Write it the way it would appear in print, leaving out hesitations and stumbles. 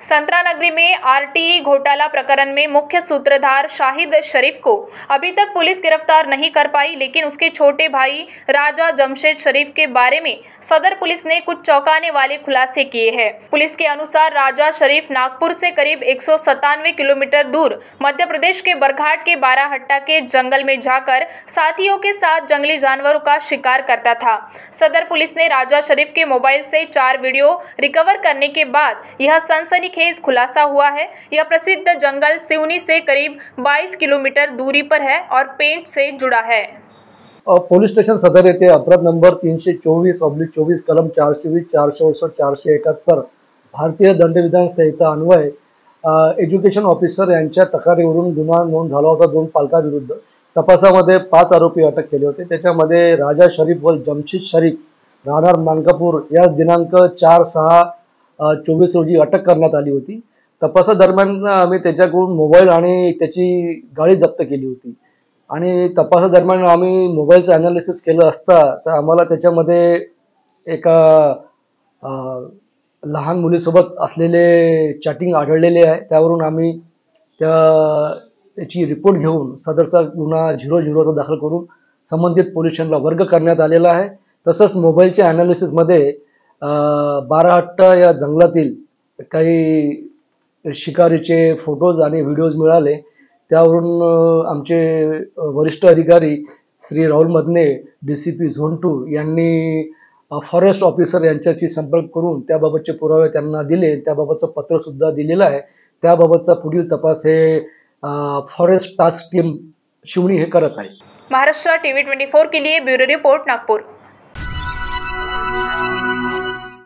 संतरा नगरी में आरटीई घोटाला प्रकरण में मुख्य सूत्रधार शाहिद शरीफ को अभी तक पुलिस गिरफ्तार नहीं कर पाई, लेकिन उसके छोटे भाई राजा जमशेद शरीफ के बारे में सदर पुलिस ने कुछ चौंकाने वाले खुलासे किए हैं। पुलिस के अनुसार राजा शरीफ नागपुर से करीब 197 किलोमीटर दूर मध्य प्रदेश के बरघाट के बाराहट्टा के जंगल में जाकर साथियों के साथ जंगली जानवरों का शिकार करता था। सदर पुलिस ने राजा शरीफ के मोबाइल से 4 वीडियो रिकवर करने के बाद यह सनसनीखेज खुलासा हुआ है। यह प्रसिद्ध जंगल सिवनी से करीब 22 किलोमीटर दूरी पर है और पेंट से जुड़ा है। पोलीस स्टेशन सदर येथे अपराध नंबर 324/24 कलम 420, 468, 471 भारतीय दंडविधान संहिता अन्वय एज्युकेशन ऑफिसर यांच्या तक्रारीवरून गुन्हा नोंद झाला होता। 2 पालकांविरुद्ध तपासामध्ये 5 आरोपी अटक केले होते। त्याच्यामध्ये राजा शरीफ व जमशेद शरीफ राहणार मानकापूर या दिनांक 4/6/24 रोजी अटक करण्यात आली होती। तपासादरम्यान आम्ही त्याच्याकडून मोबाईल आणि त्याची गाडी जप्त केली होती आणि तपासादरम्यान आम्ही मोबाईलचं ॲनालिसिस केलं असता तर आम्हाला त्याच्यामध्ये एका लहान मुलीसोबत असलेले चॅटिंग आढळलेले आहे। त्यावरून आम्ही त्याची रिपोर्ट घेऊन सदरचा गुन्हा 00चा दाखल करून संबंधित पोलीस स्टेशनला वर्ग करण्यात आलेला आहे। तसंच मोबाईलच्या ॲनालिसिसमध्ये बाराहट्टा या जंगलातील काही शिकारीचे फोटोज आणि व्हिडिओज मिळाले। त्यावरून आमचे वरिष्ठ अधिकारी श्री राहुल मदने DCP झोन 2 यांनी फॉरेस्ट ऑफिसर यांच्याशी संपर्क करून त्याबाबतचे पुरावे त्यांना दिले। त्याबाबतचं पत्र सुद्धा दिलेलं आहे। त्याबाबतचा पुढील तपास हे फॉरेस्ट टास्क टीम शिवणी हे करत आहे। महाराष्ट्र TV 24 के लिए ब्यूरो रिपोर्ट नागपुर।